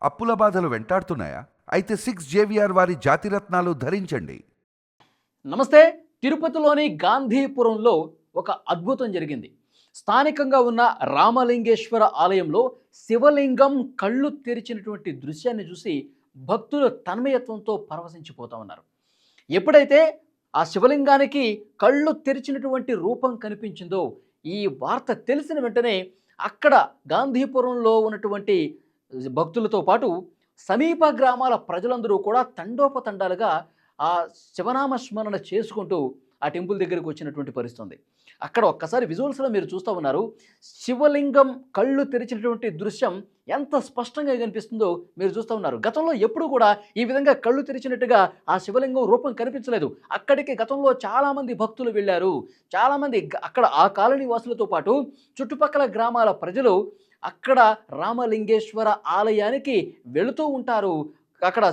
అప్పుల బాధలు వెంటాడుతున్నాయా? అయితే 6 జేవిఆర్ వారి జాతిరత్నాలు ధరించండి. నమస్తే. తిరుపతిలోని గాంధీపురంలో ఒక అద్భుతం జరిగింది. స్థానికంగా ఉన్న రామలింగేశ్వర ఆలయంలో శివలింగం కళ్ళు తెరిచినటువంటి దృశ్యాన్ని చూసి భక్తులు తన్మయత్వంతో పరవశించిపోతా ఉన్నారు. ఎప్పుడైతే ఆ శివలింగానికి కళ్ళు తెరిచినటువంటి రూపం కనిపించిందో, ఈ వార్త తెలిసిన వెంటనే అక్కడ గాంధీపురంలో ఉన్నటువంటి భక్తులతో పాటు సమీప గ్రామాల ప్రజలందరూ కూడా తండోపతండాలుగా ఆ శివనామ స్మరణ చేసుకుంటూ ఆ టెంపుల్ దగ్గరికి వచ్చినటువంటి పరిస్థితి ఉంది. అక్కడ ఒక్కసారి విజువల్స్లో మీరు చూస్తూ ఉన్నారు. శివలింగం కళ్ళు తెరిచినటువంటి దృశ్యం ఎంత స్పష్టంగా కనిపిస్తుందో మీరు చూస్తూ ఉన్నారు. గతంలో ఎప్పుడు కూడా ఈ విధంగా కళ్ళు తెరిచినట్టుగా ఆ శివలింగం రూపం కనిపించలేదు. అక్కడికి గతంలో చాలామంది భక్తులు వెళ్ళారు. చాలామంది అక్కడ ఆ కాలనీ వాసులతో పాటు చుట్టుపక్కల గ్రామాల ప్రజలు అక్కడ రామలింగేశ్వర ఆలయానికి వెళుతూ ఉంటారు. అక్కడ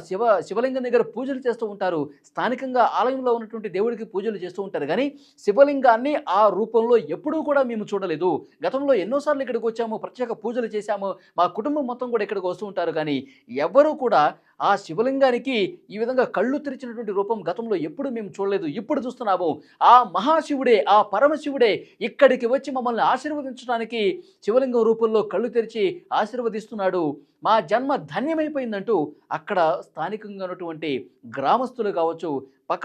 శివలింగం దగ్గర పూజలు చేస్తూ ఉంటారు. స్థానికంగా ఆలయంలో ఉన్నటువంటి దేవుడికి పూజలు చేస్తూ ఉంటారు. కానీ శివలింగాన్ని ఆ రూపంలో ఎప్పుడూ కూడా మేము చూడలేదు. గతంలో ఎన్నోసార్లు ఇక్కడికి వచ్చాము, ప్రత్యేక పూజలు చేశాము, మా కుటుంబం మొత్తం కూడా ఇక్కడికి వస్తూ ఉంటారు. కానీ ఎవరు కూడా ఆ శివలింగానికి ఈ విధంగా కళ్ళు తెరిచినటువంటి రూపం గతంలో ఎప్పుడు మేము చూడలేదు. ఇప్పుడు చూస్తున్నాము. ఆ మహాశివుడే, ఆ పరమశివుడే ఇక్కడికి వచ్చి మమ్మల్ని ఆశీర్వదించడానికి శివలింగం రూపంలో కళ్ళు తెరిచి ఆశీర్వదిస్తున్నాడు. మా జన్మ ధన్యమైపోయిందంటూ అక్కడ స్థానికంగా ఉన్నటువంటి గ్రామస్తులు కావచ్చు,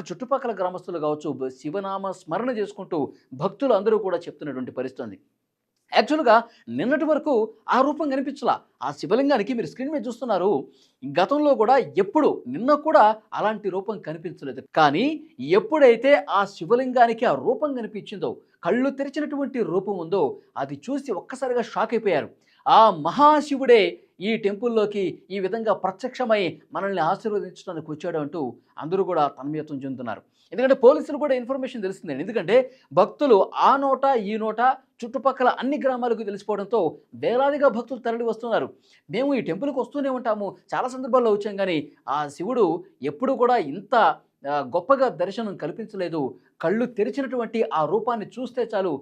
చుట్టుపక్కల గ్రామస్తులు కావచ్చు, శివనామ స్మరణ చేసుకుంటూ భక్తులు అందరూ కూడా చెప్తున్నటువంటి పరిస్థితి ఉంది. యాక్చువల్గా నిన్నటి వరకు ఆ రూపం కనిపించలా. ఆ శివలింగానికి మీరు స్క్రీన్ మీద చూస్తున్నారు. గతంలో కూడా నిన్న కూడా అలాంటి రూపం కనిపించలేదు. కానీ ఎప్పుడైతే ఆ శివలింగానికి ఆ రూపం కనిపించిందో, కళ్ళు తెరిచినటువంటి రూపం ఉందో, అది చూసి ఒక్కసారిగా షాక్ అయిపోయారు. ఆ మహాశివుడే ఈ టెంపుల్లోకి ఈ విధంగా ప్రత్యక్షమై మనల్ని ఆశీర్వదించడానికి వచ్చాడు అంటూ అందరూ కూడా తన్మయత్వం చెందుతున్నారు. ఎందుకంటే పోలీసులు కూడా ఇన్ఫర్మేషన్ తెలుస్తుందండి. ఎందుకంటే భక్తులు ఆ నోట ఈ నోట చుట్టుపక్కల అన్ని గ్రామాలకు తెలిసిపోవడంతో వేలాదిగా భక్తులు తరలి వస్తున్నారు. మేము ఈ టెంపుల్కి వస్తూనే ఉంటాము, చాలా సందర్భాల్లో వచ్చాం, కానీ ఆ శివుడు ఎప్పుడు కూడా ఇంత గొప్పగా దర్శనం కల్పించలేదు. కళ్ళు తెరిచినటువంటి ఆ రూపాన్ని చూస్తే చాలు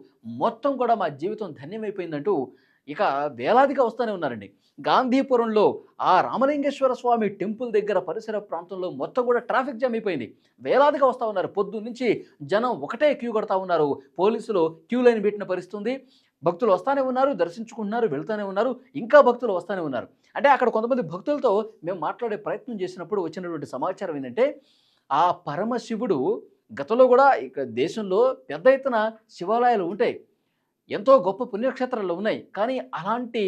మొత్తం కూడా మా జీవితం ధన్యమైపోయిందంటూ ఇక వేలాదిగా వస్తూనే ఉన్నారండి. గాంధీపురంలో ఆ రామలింగేశ్వర స్వామి టెంపుల్ దగ్గర పరిసర ప్రాంతంలో మొత్తం కూడా ట్రాఫిక్ జామ్ అయిపోయింది. వేలాదిగా వస్తూ ఉన్నారు. పొద్దున్న నుంచి జనం ఒకటే క్యూ కడతా ఉన్నారు. పోలీసులు క్యూ లైన్ పెట్టిన పరిస్థితి ఉంది. భక్తులు వస్తూనే ఉన్నారు, దర్శించుకుంటున్నారు, వెళ్తూనే ఉన్నారు, ఇంకా భక్తులు వస్తూనే ఉన్నారు. అంటే అక్కడ కొంతమంది భక్తులతో మేము మాట్లాడే ప్రయత్నం చేసినప్పుడు వచ్చినటువంటి సమాచారం ఏంటంటే, ఆ పరమశివుడు గతంలో కూడా ఇక దేశంలో పెద్ద ఎత్తున శివాలయాలు ఉంటాయి, ఎంతో గొప్ప పుణ్యక్షేత్రాలు ఉన్నాయి. కానీ అలాంటి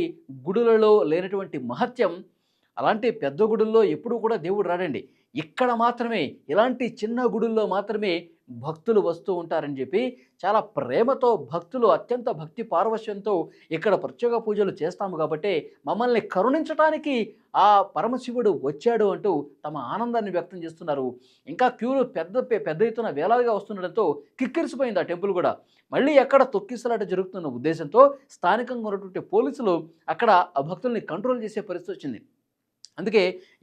గుడులలో లేనటువంటి మహత్యం, అలాంటి పెద్ద గుడుల్లో ఎప్పుడూ కూడా దేవుడు రాడండి. ఇక్కడ మాత్రమే, ఇలాంటి చిన్న గుడుల్లో మాత్రమే భక్తులు వస్తూ ఉంటారని చెప్పి చాలా ప్రేమతో భక్తులు అత్యంత భక్తి పారవశ్యంతో ఇక్కడ ప్రత్యేక పూజలు చేస్తాము కాబట్టి మమ్మల్ని కరుణించడానికి ఆ పరమశివుడు వచ్చాడు అంటూ తమ ఆనందాన్ని వ్యక్తం చేస్తున్నారు. ఇంకా క్యూలు పెద్ద ఎత్తున వేలాదిగా వస్తుండడంతో కిక్కిరిసిపోయింది ఆ టెంపుల్ కూడా. మళ్ళీ ఎక్కడ తొక్కిసలాట జరుగుతున్న ఉద్దేశంతో స్థానికంగా ఉన్నటువంటి పోలీసులు అక్కడ ఆ భక్తుల్ని కంట్రోల్ చేసే పరిస్థితి వచ్చింది. అందుకే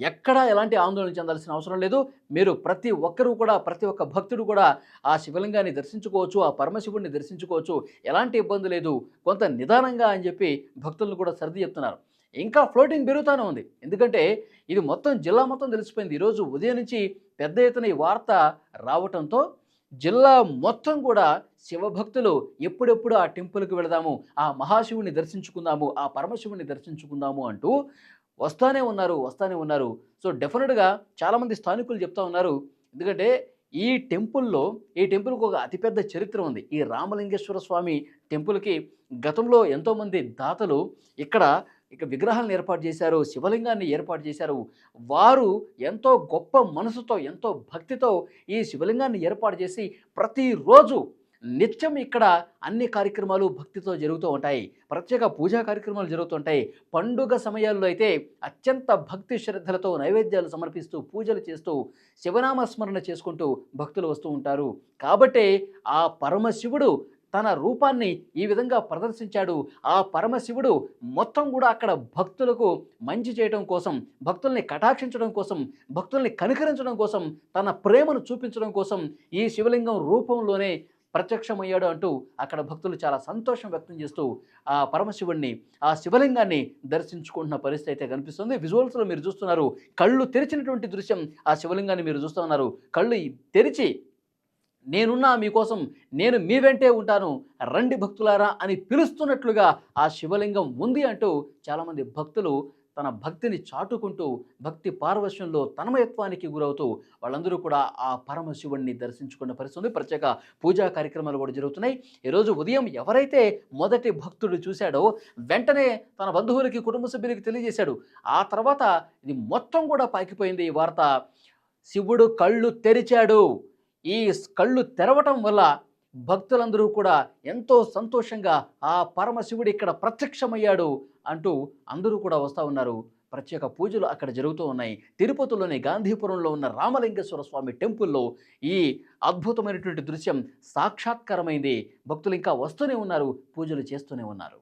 ఎక్కడా ఎలాంటి ఆందోళన చెందాల్సిన అవసరం లేదు. మీరు ప్రతి ఒక్క భక్తుడు కూడా ఆ శివలింగాన్ని దర్శించుకోవచ్చు, ఆ పరమశివుడిని దర్శించుకోవచ్చు, ఎలాంటి ఇబ్బంది లేదు, కొంత నిదానంగా అని చెప్పి భక్తులను కూడా సర్ది చెప్తున్నారు. ఇంకా ఫ్లోటింగ్ పెరుగుతూనే ఉంది. ఎందుకంటే ఇది మొత్తం జిల్లా మొత్తం తెలిసిపోయింది. ఈరోజు ఉదయం నుంచి పెద్ద ఎత్తున ఈ వార్త రావటంతో జిల్లా మొత్తం కూడా శివభక్తులు ఎప్పుడెప్పుడు ఆ టెంపుల్కి వెళదాము, ఆ మహాశివుని దర్శించుకుందాము, ఆ పరమశివుని దర్శించుకుందాము అంటూ వస్తానే ఉన్నారు. సో డెఫినెట్గా చాలామంది స్థానికులు చెప్తా ఉన్నారు. ఎందుకంటే ఈ టెంపుల్కి ఒక అతిపెద్ద చరిత్ర ఉంది. ఈ రామలింగేశ్వర స్వామి టెంపుల్కి గతంలో ఎంతోమంది దాతలు ఇక విగ్రహాలను ఏర్పాటు చేశారు, శివలింగాన్ని ఏర్పాటు చేశారు. వారు ఎంతో గొప్ప మనసుతో, ఎంతో భక్తితో ఈ శివలింగాన్ని ఏర్పాటు చేసి ప్రతిరోజు నిత్యం ఇక్కడ అన్ని కార్యక్రమాలు భక్తితో జరుగుతూ ఉంటాయి. ప్రత్యేక పూజా కార్యక్రమాలు జరుగుతుంటాయి. పండుగ సమయాల్లో అయితే అత్యంత భక్తి శ్రద్ధలతో నైవేద్యాలు సమర్పిస్తూ, పూజలు చేస్తూ, శివనామస్మరణ చేసుకుంటూ భక్తులు వస్తూ ఉంటారు. కాబట్టే ఆ పరమశివుడు తన రూపాన్ని ఈ విధంగా ప్రదర్శించాడు. ఆ పరమశివుడు మొత్తం కూడా అక్కడ భక్తులకు మంచి చేయడం కోసం, భక్తుల్ని కటాక్షించడం కోసం, భక్తుల్ని కనికరించడం కోసం, తన ప్రేమను చూపించడం కోసం ఈ శివలింగం రూపంలోనే ప్రత్యక్షమయ్యాడు అంటూ అక్కడ భక్తులు చాలా సంతోషం వ్యక్తం చేస్తూ ఆ పరమశివుణ్ణి, ఆ శివలింగాన్ని దర్శించుకుంటున్న పరిస్థితి అయితే కనిపిస్తుంది. విజువల్స్లో మీరు చూస్తున్నారు, కళ్ళు తెరిచినటువంటి దృశ్యం. ఆ శివలింగాన్ని మీరు చూస్తూ ఉన్నారు. కళ్ళు తెరిచి నేనున్నా మీకోసం, నేను మీ వెంటే ఉంటాను, రండి భక్తులారా అని పిలుస్తున్నట్లుగా ఆ శివలింగం ఉంది అంటూ చాలామంది భక్తులు తన భక్తిని చాటుకుంటూ భక్తి పారవశ్యంలో తన్మయత్వానికి గురవుతూ వాళ్ళందరూ కూడా ఆ పరమశివుణ్ణి దర్శించుకున్న పరిస్థితి ఉంది. ప్రత్యేక పూజా కార్యక్రమాలు కూడా జరుగుతున్నాయి. ఈరోజు ఉదయం ఎవరైతే మొదటి భక్తుడు చూశాడో వెంటనే తన బంధువులకి, కుటుంబ సభ్యులకి తెలియజేశాడు. ఆ తర్వాత ఇది మొత్తం కూడా పాకిపోయింది ఈ వార్త. శివుడు కళ్ళు తెరిచాడు. ఈ కళ్ళు తెరవటం వల్ల భక్తులందరూ కూడా ఎంతో సంతోషంగా ఆ పరమశివుడు ఇక్కడ ప్రత్యక్షమయ్యాడు అంటూ అందరూ కూడా వస్తూ ఉన్నారు. ప్రత్యేక పూజలు అక్కడ జరుగుతూ ఉన్నాయి. తిరుపతిలోని గాంధీపురంలో ఉన్న రామలింగేశ్వర స్వామి టెంపుల్లో ఈ అద్భుతమైనటువంటి దృశ్యం సాక్షాత్కారమైంది. భక్తులు ఇంకా వస్తూనే ఉన్నారు, పూజలు చేస్తూనే ఉన్నారు.